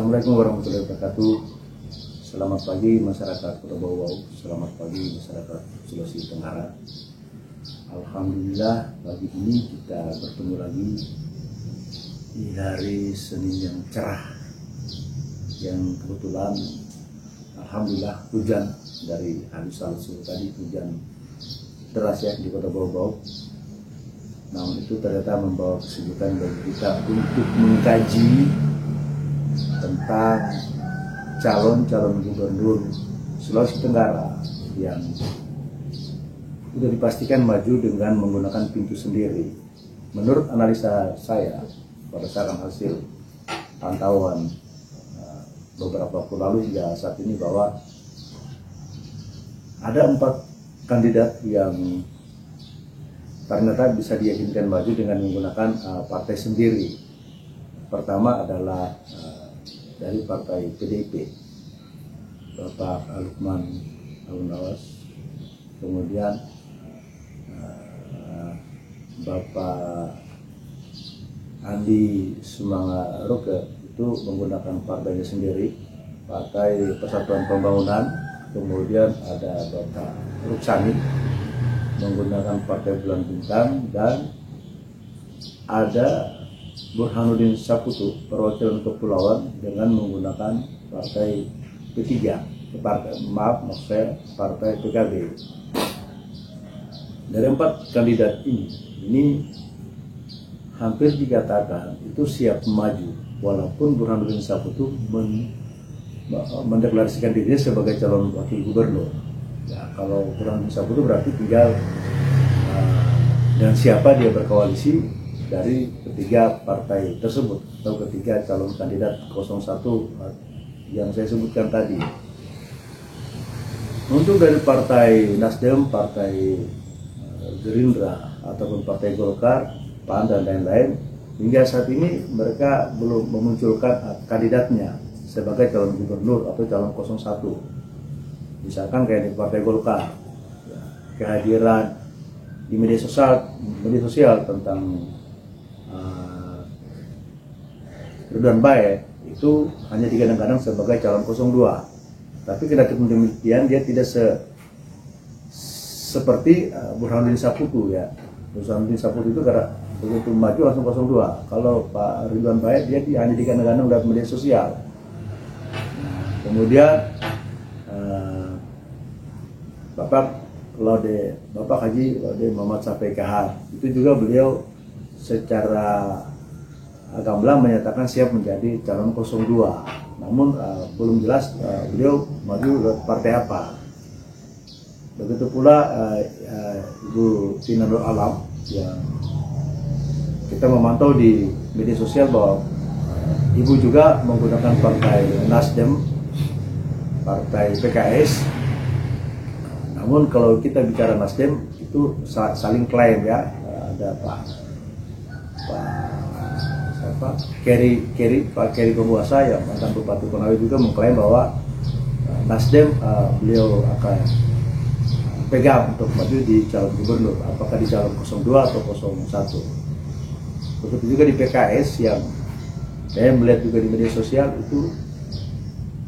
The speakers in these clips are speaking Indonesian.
Assalamualaikum warahmatullahi wabarakatuh. Selamat pagi masyarakat Kota Bau-Bau, selamat pagi masyarakat Sulawesi Tenggara. Alhamdulillah pagi ini kita bertemu lagi di hari Senin yang cerah, yang kebetulan alhamdulillah hujan dari hari Selasa tadi, hujan deras ya di Kota Bau-Bau. Namun itu ternyata membawa kesibukan bagi kita untuk mengkaji tentang calon gubernur Sulawesi Tenggara yang sudah dipastikan maju dengan menggunakan pintu sendiri. Menurut analisa saya berdasarkan hasil pantauan beberapa waktu lalu hingga saat ini bahwa ada 4 kandidat yang ternyata bisa diyakinkan maju dengan menggunakan partai sendiri. Pertama adalah dari partai PDIP, Bapak Lukman Alunawas, kemudian Bapak Andi Sumangaroke itu menggunakan partainya sendiri, Partai Persatuan Pembangunan. Kemudian ada Bapak Ruksani menggunakan Partai Bulan Bintang, dan ada Burhanuddin Saputu, perwakilan kepulauan, dengan menggunakan Partai P3, Partai PKB. Dari 4 kandidat ini hampir dikatakan itu siap maju, walaupun Burhanuddin Saputu mendeklarasikan dirinya sebagai calon wakil gubernur. Ya, kalau Burhanuddin Saputu berarti tinggal dengan siapa dia berkoalisi dari ketiga partai tersebut atau ketiga calon kandidat 01 yang saya sebutkan tadi. Untuk dari Partai Nasdem, Partai Gerindra ataupun Partai Golkar, PAN dan lain-lain, hingga saat ini mereka belum memunculkan kandidatnya sebagai calon gubernur atau calon 01. Misalkan kayak di Partai Golkar, ya, kehadiran di media sosial tentang Ridwan Bae itu hanya digadang-gadang sebagai calon 02. Tapi kendati demikian dia tidak seperti Burhanuddin Saputu ya. Burhanuddin Saputu itu karena begitu maju langsung 02. Kalau Pak Ridwan Bae dia hanya digadang-gadang dalam media sosial. Kemudian Bapak Haji Laude Muhammad Sapai Kahar itu juga beliau secara gamblang menyatakan siap menjadi calon 02. Namun belum jelas beliau maju ke partai apa. Begitu pula Ibu Tina Nur Alam yang kita memantau di media sosial bahwa Ibu juga menggunakan Partai Nasdem, Partai PKS. Namun kalau kita bicara Nasdem itu saling klaim ya, ada Pak Keri Penguasa yang mantan Bupati Konawe juga mengklaim bahwa Nasdem beliau akan pegang untuk maju di calon gubernur, apakah di calon 02 atau 01. Begitu juga di PKS yang saya melihat juga di media sosial itu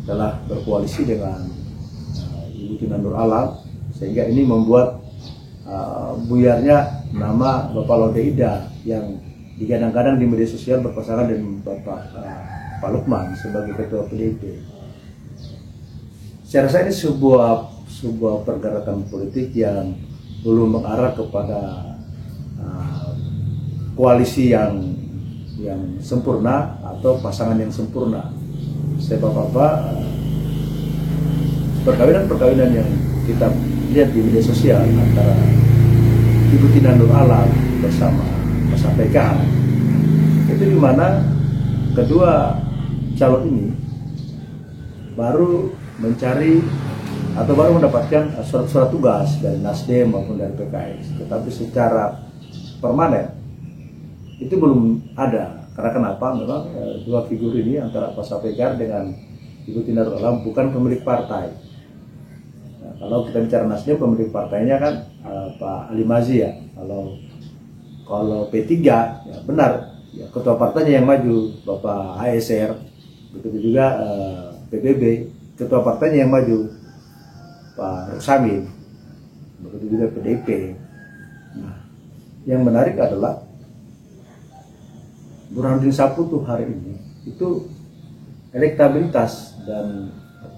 telah berkoalisi dengan Ibu Tina Nur Alam, sehingga ini membuat buyarnya nama Bapak Laude Ida yang digadang-gadang di media sosial berpasangan dengan Bapak Pak Lukman sebagai ketua PDIP. Saya rasa ini sebuah pergerakan politik yang belum mengarah kepada koalisi yang sempurna atau pasangan yang sempurna. Sebab perkawinan yang kita lihat di media sosial antara Ibu Tina Nur Alam bersama Mas APK itu di mana kedua calon ini baru mencari atau baru mendapatkan surat-surat tugas dari Nasdem maupun dari PKS, tetapi secara permanen itu belum ada. Karena kenapa? Memang dua figur ini antara Pak Sapekar dengan Ibu Tina Nur Alam bukan pemilik partai. Nah, kalau kita bicara Nasdem, pemilik partainya kan Pak Ali Mazi ya. Kalau P3 ya benar ya, ketua partainya yang maju Bapak HSR begitu juga PBB, ketua partainya yang maju Pak Ruksamin, begitu juga PDIP. Nah, yang menarik adalah Burhanuddin Saputro hari ini itu elektabilitas dan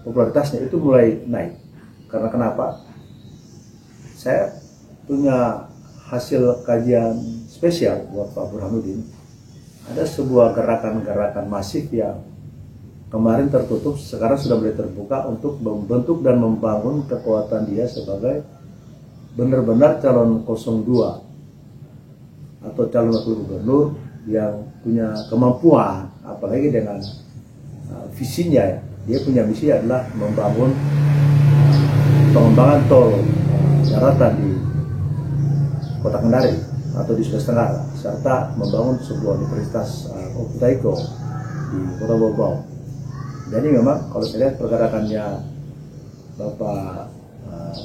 popularitasnya itu mulai naik. Karena kenapa? Saya punya hasil kajian spesial buat Pak Burhanuddin. Ada sebuah gerakan-gerakan masif yang kemarin tertutup, sekarang sudah mulai terbuka untuk membentuk dan membangun kekuatan dia sebagai benar-benar calon 02 atau calon wakil gubernur yang punya kemampuan, apalagi dengan visinya ya. Dia punya misi adalah membangun pengembangan tol daratan di Kota Kendari atau di Sulawesi Tenggara, serta membangun sebuah universitas Optaiko di Kota Bogor. Jadi memang kalau saya lihat pergerakannya Bapak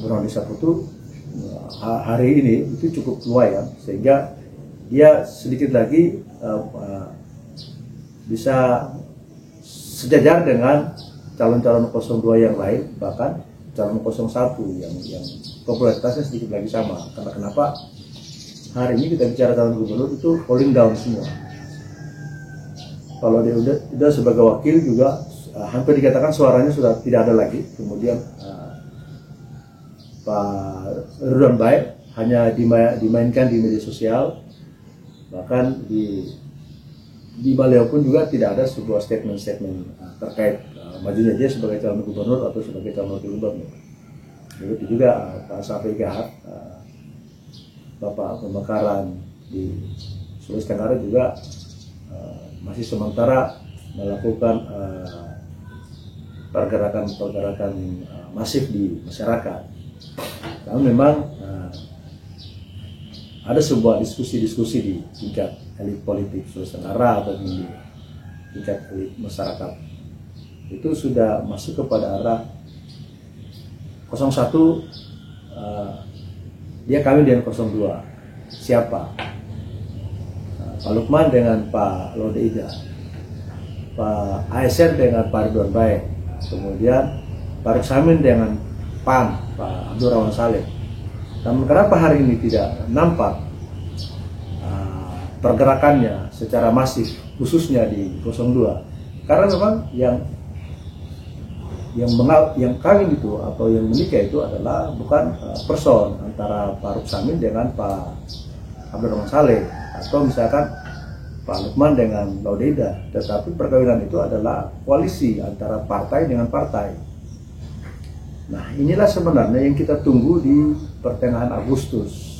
Burhanuddin Saputro hari ini itu cukup lumayan, sehingga dia sedikit lagi bisa sejajar dengan calon-calon 02 yang lain, bahkan calon 01 yang popularitasnya sedikit lagi sama. Karena kenapa? Hari ini kita bicara calon gubernur itu falling down semua. Kalau dia udah sebagai wakil juga hampir dikatakan suaranya sudah tidak ada lagi. Kemudian Pak Ridwan Baik hanya dimainkan di media sosial, bahkan di beliau pun juga tidak ada sebuah statement terkait majunya dia sebagai calon gubernur atau sebagai calon wakil gubernur. Begitu juga Pak Safi Gahar, Bapak Pemekaran di Sulawesi Tenggara juga masih sementara melakukan pergerakan masif di masyarakat. Namun memang ada sebuah diskusi-diskusi di tingkat elit politik Sulawesi Tenggara atau di tingkat elit masyarakat itu sudah masuk kepada arah 01 dia kawin dengan 02. Siapa? Pak Lukman dengan Pak Laude Ida, Pak ASR dengan Pak Ridwan Baik, kemudian Pak Ruksamin dengan PAN, Pak Abdurrahman Saleh. Namun kenapa hari ini tidak nampak pergerakannya secara masif, khususnya di 02? Karena memang yang kawin itu atau yang menikah itu adalah bukan person antara Pak Ruksamin dengan Pak Abdurrahman Saleh atau misalkan Pak Lukman dengan Laude Ida, tetapi perkawinan itu adalah koalisi antara partai dengan partai. Nah, inilah sebenarnya yang kita tunggu di pertengahan Agustus.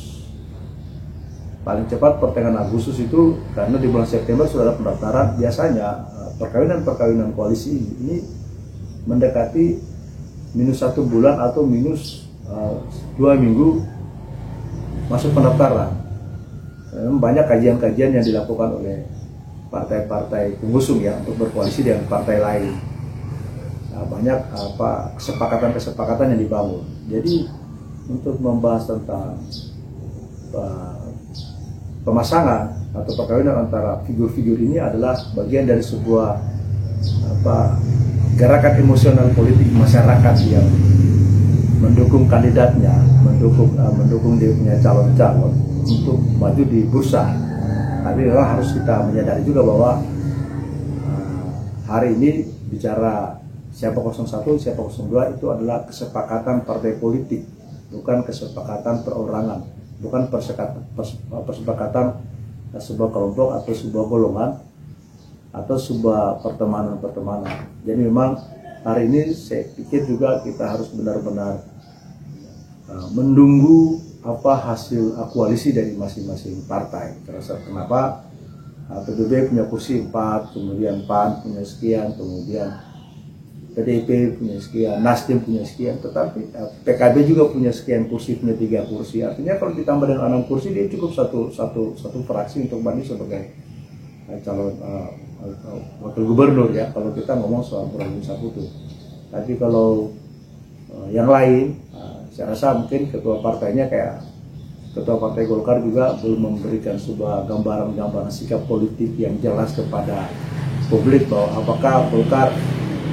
Paling cepat pertengahan Agustus itu, karena di bulan September sudah ada pendaftaran. Biasanya perkawinan koalisi ini mendekati minus 1 bulan atau minus 2 minggu masuk pendaftaran. Banyak kajian-kajian yang dilakukan oleh partai-partai pengusung ya untuk berkoalisi dengan partai lain. Banyak kesepakatan-kesepakatan yang dibangun. Jadi untuk membahas tentang pemasangan atau perkawinan antara figur-figur ini adalah bagian dari sebuah gerakan emosional politik masyarakat yang mendukung kandidatnya, mendukung dia punya calon-calon untuk maju di bursa. Tapi memang harus kita menyadari juga bahwa hari ini bicara siapa 01, siapa 02 itu adalah kesepakatan partai politik, bukan kesepakatan perorangan, bukan persepakatan sebuah kelompok atau sebuah golongan atau sebuah pertemanan. Jadi memang hari ini saya pikir juga kita harus benar-benar menunggu apa hasil koalisi dari masing-masing partai. Terus kenapa PBB punya kursi 4, kemudian PAN punya sekian, kemudian PDIP punya sekian, Nasdem punya sekian, tetapi PKB juga punya sekian kursi, punya 3 kursi. Artinya kalau ditambah dengan 6 kursi dia cukup satu fraksi untuk maju sebagai calon wakil gubernur ya, kalau kita ngomong soal Burhanuddin Saputro. Tapi kalau yang lain, saya rasa mungkin ketua partainya kayak ketua partai Golkar juga belum memberikan sebuah gambaran sikap politik yang jelas kepada publik bahwa apakah Golkar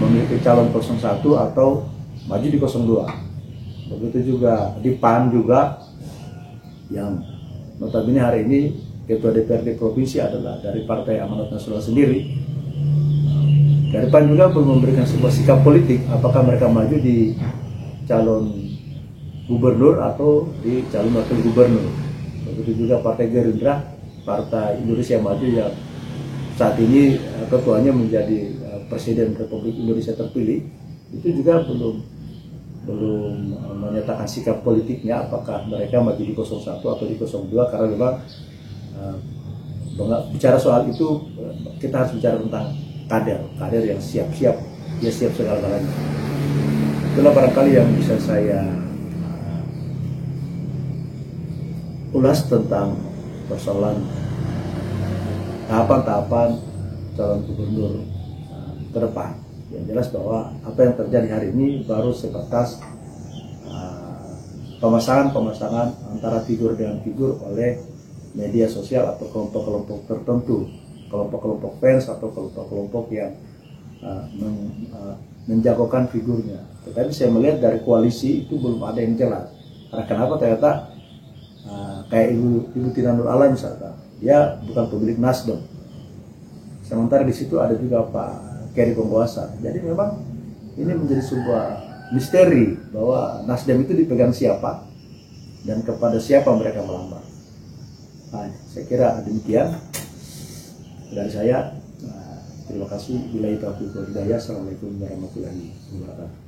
memiliki calon 01 atau maju di 02. Begitu juga di PAN juga, yang notabene hari ini Ketua DPRD Provinsi adalah dari Partai Amanat Nasional sendiri. Dari PAN juga belum memberikan sebuah sikap politik apakah mereka maju di calon gubernur atau di calon wakil gubernur. Begitu juga Partai Gerindra, Partai Indonesia Maju yang saat ini ketuanya menjadi Presiden Republik Indonesia terpilih, itu juga belum menyatakan sikap politiknya apakah mereka maju di 01 atau di 02, karena memang bicara soal itu kita harus bicara tentang kader yang siap-siap, dia siap segala-galanya. Itulah barangkali yang bisa saya ulas tentang persoalan tahapan-tahapan calon gubernur ke depan. Yang jelas bahwa apa yang terjadi hari ini baru sebatas pemasangan antara figur dengan figur oleh media sosial atau kelompok-kelompok tertentu, kelompok-kelompok fans atau kelompok-kelompok yang menjagokan figurnya. Tetapi saya melihat dari koalisi itu belum ada yang jelas. Karena kenapa ternyata kayak Ibu Tina Nur Alam misalkan, dia bukan pemilik Nasdem. Sementara di situ ada juga Pak Keri Pembuasa. Jadi memang ini menjadi sebuah misteri bahwa Nasdem itu dipegang siapa dan kepada siapa mereka melamar. Nah, saya kira demikian dari saya. Terima kasih. Bila itu aku hidayah. Assalamualaikum warahmatullahi wabarakatuh.